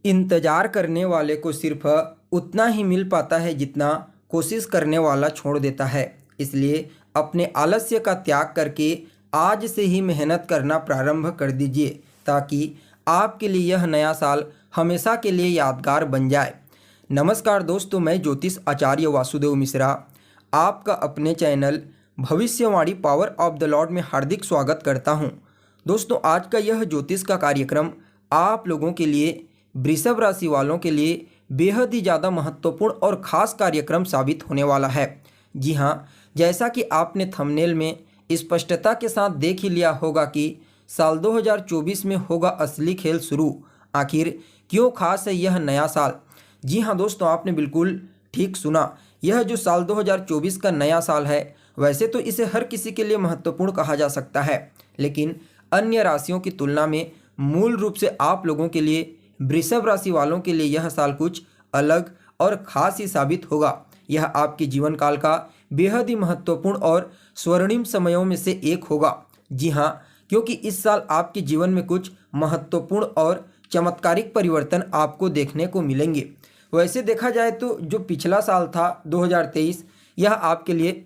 इंतज़ार करने वाले को सिर्फ उतना ही मिल पाता है जितना कोशिश करने वाला छोड़ देता है। इसलिए अपने आलस्य का त्याग करके आज से ही मेहनत करना प्रारंभ कर दीजिए ताकि आपके लिए यह नया साल हमेशा के लिए यादगार बन जाए। नमस्कार दोस्तों, मैं ज्योतिष आचार्य वासुदेव मिश्रा आपका अपने चैनल भविष्यवाणी पावर ऑफ द लॉर्ड में हार्दिक स्वागत करता हूं। दोस्तों, आज का यह ज्योतिष का कार्यक्रम आप लोगों के लिए, वृषभ राशि वालों के लिए बेहद ही ज़्यादा महत्वपूर्ण और ख़ास कार्यक्रम साबित होने वाला है। जी हाँ, जैसा कि आपने थंबनेल में स्पष्टता के साथ देख ही लिया होगा कि साल 2024 में होगा असली खेल शुरू। आखिर क्यों खास है यह नया साल? जी हाँ दोस्तों, आपने बिल्कुल ठीक सुना। यह जो साल 2024 का नया साल है, वैसे तो इसे हर किसी के लिए महत्वपूर्ण कहा जा सकता है, लेकिन अन्य राशियों की तुलना में मूल रूप से आप लोगों के लिए, वृषभ राशि वालों के लिए यह साल कुछ अलग और ख़ास ही साबित होगा। यह आपके जीवन काल का बेहद ही महत्वपूर्ण और स्वर्णिम समयों में से एक होगा। जी हाँ, क्योंकि इस साल आपके जीवन में कुछ महत्वपूर्ण और चमत्कारिक परिवर्तन आपको देखने को मिलेंगे। वैसे देखा जाए तो जो पिछला साल था 2023, यह आपके लिए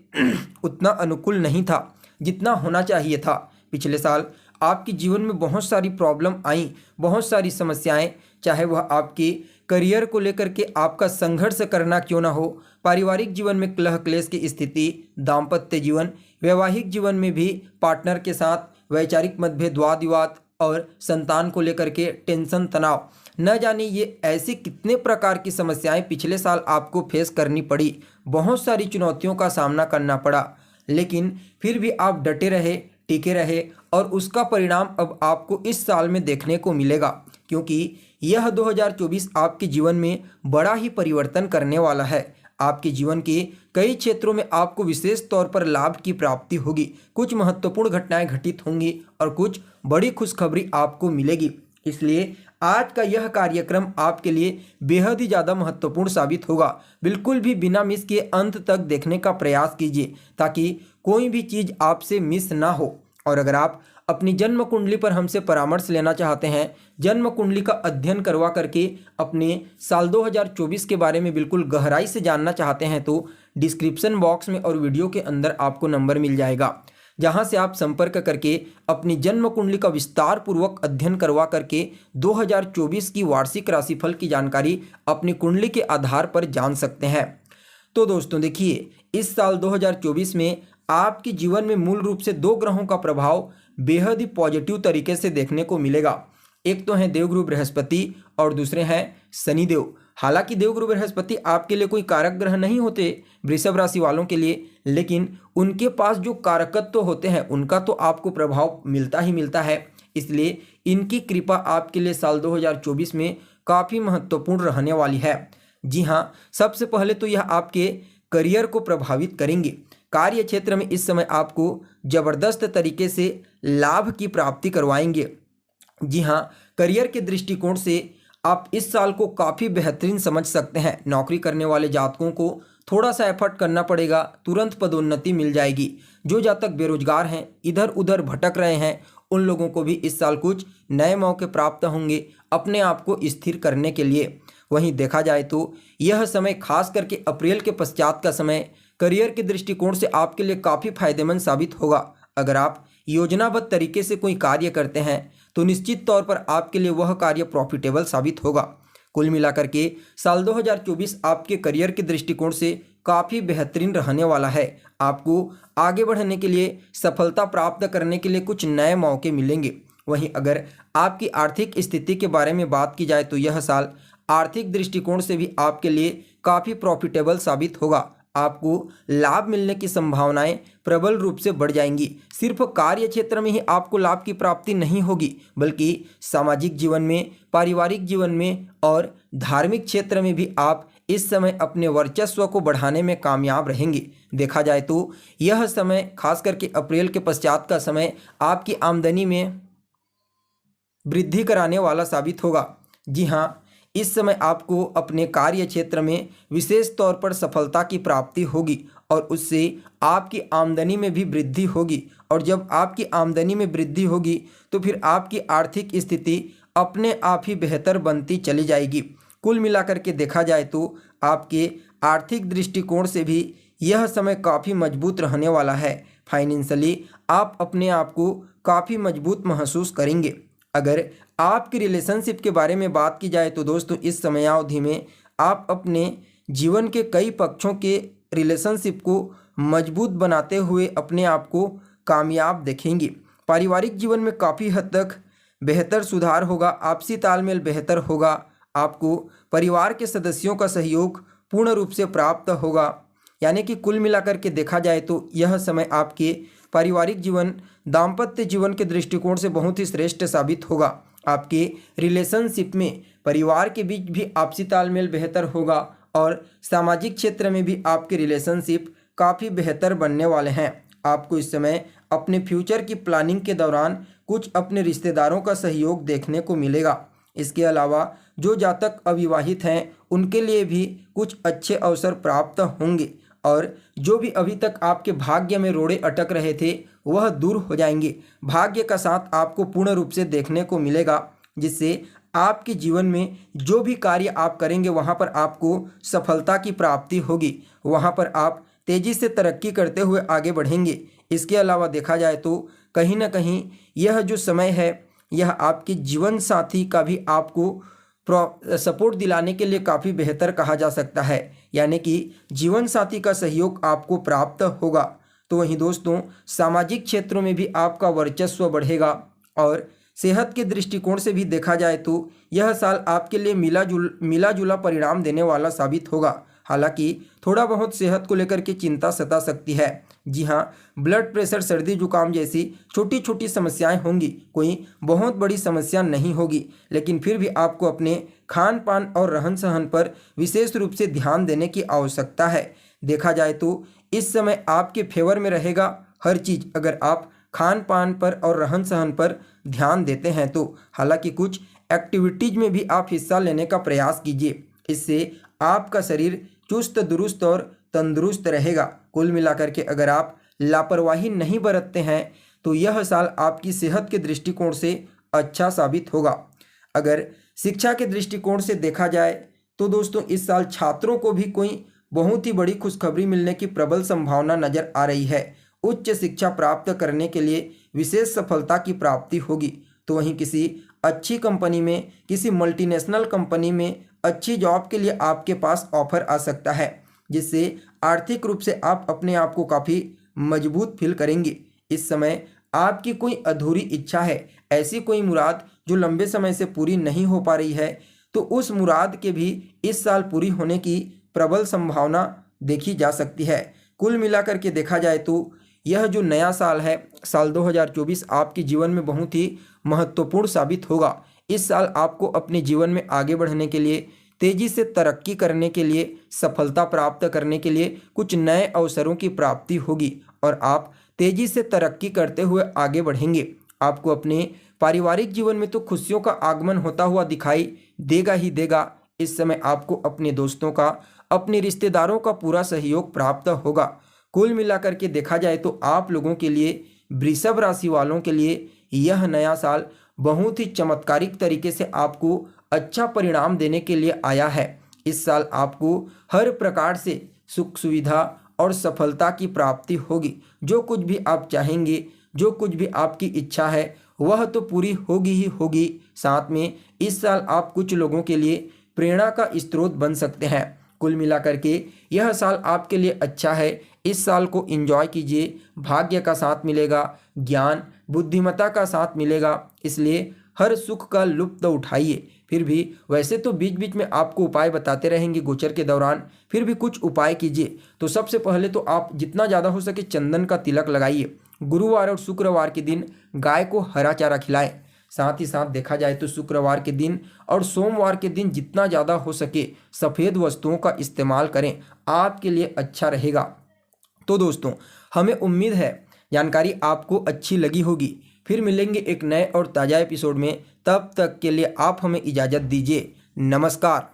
उतना अनुकूल नहीं था जितना होना चाहिए था। पिछले साल आपके जीवन में बहुत सारी प्रॉब्लम आई, बहुत सारी समस्याएं, चाहे वह आपके करियर को लेकर के आपका संघर्ष करना क्यों ना हो, पारिवारिक जीवन में कलह क्लेश की स्थिति, दाम्पत्य जीवन, वैवाहिक जीवन में भी पार्टनर के साथ वैचारिक मतभेद, वाद विवाद और संतान को लेकर के टेंशन, तनाव, न जाने ये ऐसी कितने प्रकार की समस्याएं पिछले साल आपको फेस करनी पड़ी। बहुत सारी चुनौतियों का सामना करना पड़ा, लेकिन फिर भी आप डटे रहे, टिके रहे और उसका परिणाम अब आपको इस साल में देखने को मिलेगा, क्योंकि यह 2024 आपके जीवन में बड़ा ही परिवर्तन करने वाला है। आपके जीवन के कई क्षेत्रों में आपको विशेष तौर पर लाभ की प्राप्ति होगी, कुछ महत्वपूर्ण घटनाएं घटित होंगी और कुछ बड़ी खुशखबरी आपको मिलेगी। इसलिए आज का यह कार्यक्रम आपके लिए बेहद ही ज़्यादा महत्वपूर्ण साबित होगा। बिल्कुल भी बिना मिस किए अंत तक देखने का प्रयास कीजिए ताकि कोई भी चीज़ आपसे मिस ना हो। और अगर आप अपनी जन्म कुंडली पर हमसे परामर्श लेना चाहते हैं, जन्म कुंडली का अध्ययन करवा करके अपने साल 2024 के बारे में बिल्कुल गहराई से जानना चाहते हैं, तो डिस्क्रिप्शन बॉक्स में और वीडियो के अंदर आपको नंबर मिल जाएगा, जहां से आप संपर्क करके अपनी जन्म कुंडली का विस्तार पूर्वक अध्ययन करवा करके 2024 की वार्षिक राशिफल की जानकारी अपनी कुंडली के आधार पर जान सकते हैं। तो दोस्तों देखिए, इस साल 2024 में आपके जीवन में मूल रूप से दो ग्रहों का प्रभाव बेहद ही पॉजिटिव तरीके से देखने को मिलेगा। एक तो हैं देवगुरु बृहस्पति और दूसरे हैं शनिदेव। हालांकि देवगुरु बृहस्पति आपके लिए कोई कारक ग्रह नहीं होते वृषभ राशि वालों के लिए, लेकिन उनके पास जो कारकत्व होते हैं उनका तो आपको प्रभाव मिलता ही मिलता है। इसलिए इनकी कृपा आपके लिए साल 2024 में काफ़ी महत्वपूर्ण रहने वाली है। जी हाँ, सबसे पहले तो यह आपके करियर को प्रभावित करेंगे। कार्य क्षेत्र में इस समय आपको जबरदस्त तरीके से लाभ की प्राप्ति करवाएंगे। जी हाँ, करियर के दृष्टिकोण से आप इस साल को काफ़ी बेहतरीन समझ सकते हैं। नौकरी करने वाले जातकों को थोड़ा सा एफर्ट करना पड़ेगा, तुरंत पदोन्नति मिल जाएगी। जो जातक बेरोजगार हैं, इधर उधर भटक रहे हैं, उन लोगों को भी इस साल कुछ नए मौके प्राप्त होंगे अपने आप को स्थिर करने के लिए। वहीं देखा जाए तो यह समय खास करके अप्रैल के पश्चात का समय करियर के दृष्टिकोण से आपके लिए काफ़ी फायदेमंद साबित होगा। अगर आप योजनाबद्ध तरीके से कोई कार्य करते हैं तो निश्चित तौर पर आपके लिए वह कार्य प्रॉफिटेबल साबित होगा। कुल मिलाकर के साल 2024 आपके करियर के दृष्टिकोण से काफ़ी बेहतरीन रहने वाला है। आपको आगे बढ़ने के लिए, सफलता प्राप्त करने के लिए कुछ नए मौके मिलेंगे। वहीं अगर आपकी आर्थिक स्थिति के बारे में बात की जाए तो यह साल आर्थिक दृष्टिकोण से भी आपके लिए काफ़ी प्रॉफिटेबल साबित होगा। आपको लाभ मिलने की संभावनाएं प्रबल रूप से बढ़ जाएंगी। सिर्फ कार्य क्षेत्र में ही आपको लाभ की प्राप्ति नहीं होगी, बल्कि सामाजिक जीवन में, पारिवारिक जीवन में और धार्मिक क्षेत्र में भी आप इस समय अपने वर्चस्व को बढ़ाने में कामयाब रहेंगे। देखा जाए तो यह समय खास करके अप्रैल के पश्चात का समय आपकी आमदनी में वृद्धि कराने वाला साबित होगा। जी हाँ, इस समय आपको अपने कार्य क्षेत्र में विशेष तौर पर सफलता की प्राप्ति होगी और उससे आपकी आमदनी में भी वृद्धि होगी। और जब आपकी आमदनी में वृद्धि होगी तो फिर आपकी आर्थिक स्थिति अपने आप ही बेहतर बनती चली जाएगी। कुल मिलाकर के देखा जाए तो आपके आर्थिक दृष्टिकोण से भी यह समय काफ़ी मजबूत रहने वाला है। फाइनेंशियली आप अपने आप को काफ़ी मजबूत महसूस करेंगे। अगर आपकी रिलेशनशिप के बारे में बात की जाए तो दोस्तों इस समयावधि में आप अपने जीवन के कई पक्षों के रिलेशनशिप को मजबूत बनाते हुए अपने आप को कामयाब देखेंगे। पारिवारिक जीवन में काफ़ी हद तक बेहतर सुधार होगा, आपसी तालमेल बेहतर होगा, आपको परिवार के सदस्यों का सहयोग पूर्ण रूप से प्राप्त होगा। यानी कि कुल मिलाकर के देखा जाए तो यह समय आपके पारिवारिक जीवन, दाम्पत्य जीवन के दृष्टिकोण से बहुत ही श्रेष्ठ साबित होगा। आपके रिलेशनशिप में परिवार के बीच भी आपसी तालमेल बेहतर होगा और सामाजिक क्षेत्र में भी आपके रिलेशनशिप काफ़ी बेहतर बनने वाले हैं। आपको इस समय अपने फ्यूचर की प्लानिंग के दौरान कुछ अपने रिश्तेदारों का सहयोग देखने को मिलेगा। इसके अलावा जो जातक अविवाहित हैं उनके लिए भी कुछ अच्छे अवसर प्राप्त होंगे और जो भी अभी तक आपके भाग्य में रोड़े अटक रहे थे वह दूर हो जाएंगे। भाग्य का साथ आपको पूर्ण रूप से देखने को मिलेगा, जिससे आपके जीवन में जो भी कार्य आप करेंगे वहाँ पर आपको सफलता की प्राप्ति होगी। वहाँ पर आप तेज़ी से तरक्की करते हुए आगे बढ़ेंगे। इसके अलावा देखा जाए तो कहीं ना कहीं यह जो समय है यह आपके जीवन साथी का भी आपको सपोर्ट दिलाने के लिए काफ़ी बेहतर कहा जा सकता है। यानी कि जीवन साथी का सहयोग आपको प्राप्त होगा। तो वहीं दोस्तों सामाजिक क्षेत्रों में भी आपका वर्चस्व बढ़ेगा और सेहत के दृष्टिकोण से भी देखा जाए तो यह साल आपके लिए मिला जुला परिणाम देने वाला साबित होगा। हालांकि थोड़ा बहुत सेहत को लेकर के चिंता सता सकती है। जी हाँ, ब्लड प्रेशर, सर्दी जुकाम जैसी छोटी छोटी समस्याएं होंगी, कोई बहुत बड़ी समस्या नहीं होगी, लेकिन फिर भी आपको अपने खान पान और रहन सहन पर विशेष रूप से ध्यान देने की आवश्यकता है। देखा जाए तो इस समय आपके फेवर में रहेगा हर चीज़, अगर आप खान पान पर और रहन सहन पर ध्यान देते हैं तो। हालांकि कुछ एक्टिविटीज में भी आप हिस्सा लेने का प्रयास कीजिए, इससे आपका शरीर चुस्त दुरुस्त और तंदुरुस्त रहेगा। कुल मिलाकर के अगर आप लापरवाही नहीं बरतते हैं तो यह साल आपकी सेहत के दृष्टिकोण से अच्छा साबित होगा। अगर शिक्षा के दृष्टिकोण से देखा जाए तो दोस्तों इस साल छात्रों को भी कोई बहुत ही बड़ी खुशखबरी मिलने की प्रबल संभावना नजर आ रही है। उच्च शिक्षा प्राप्त करने के लिए विशेष सफलता की प्राप्ति होगी। तो वहीं किसी अच्छी कंपनी में, किसी मल्टीनेशनल कंपनी में अच्छी जॉब के लिए आपके पास ऑफर आ सकता है, जिससे आर्थिक रूप से आप अपने आप को काफ़ी मजबूत फील करेंगे। इस समय आपकी कोई अधूरी इच्छा है, ऐसी कोई मुराद जो लंबे समय से पूरी नहीं हो पा रही है, तो उस मुराद के भी इस साल पूरी होने की प्रबल संभावना देखी जा सकती है। कुल मिलाकर के देखा जाए तो यह जो नया साल है, साल 2024 आपके जीवन में बहुत ही महत्वपूर्ण साबित होगा। इस साल आपको अपने जीवन में आगे बढ़ने के लिए, तेज़ी से तरक्की करने के लिए, सफलता प्राप्त करने के लिए कुछ नए अवसरों की प्राप्ति होगी और आप तेज़ी से तरक्की करते हुए आगे बढ़ेंगे। आपको अपने पारिवारिक जीवन में तो खुशियों का आगमन होता हुआ दिखाई देगा ही देगा। इस समय आपको अपने दोस्तों का, अपने रिश्तेदारों का पूरा सहयोग प्राप्त होगा। कुल मिलाकर के देखा जाए तो आप लोगों के लिए, वृषभ राशि वालों के लिए यह नया साल बहुत ही चमत्कारिक तरीके से आपको अच्छा परिणाम देने के लिए आया है। इस साल आपको हर प्रकार से सुख सुविधा और सफलता की प्राप्ति होगी। जो कुछ भी आप चाहेंगे, जो कुछ भी आपकी इच्छा है वह तो पूरी होगी ही होगी। साथ में इस साल आप कुछ लोगों के लिए प्रेरणा का स्रोत बन सकते हैं। कुल मिलाकर के यह साल आपके लिए अच्छा है। इस साल को एंजॉय कीजिए। भाग्य का साथ मिलेगा, ज्ञान बुद्धिमत्ता का साथ मिलेगा, इसलिए हर सुख का लुत्फ उठाइए। फिर भी वैसे तो बीच बीच में आपको उपाय बताते रहेंगे गोचर के दौरान, फिर भी कुछ उपाय कीजिए। तो सबसे पहले तो आप जितना ज़्यादा हो सके चंदन का तिलक लगाइए। गुरुवार और शुक्रवार के दिन गाय को हरा चारा खिलाएं। साथ ही साथ देखा जाए तो शुक्रवार के दिन और सोमवार के दिन जितना ज़्यादा हो सके सफ़ेद वस्तुओं का इस्तेमाल करें, आपके लिए अच्छा रहेगा। तो दोस्तों हमें उम्मीद है जानकारी आपको अच्छी लगी होगी। फिर मिलेंगे एक नए और ताज़ा एपिसोड में, तब तक के लिए आप हमें इजाज़त दीजिए। नमस्कार।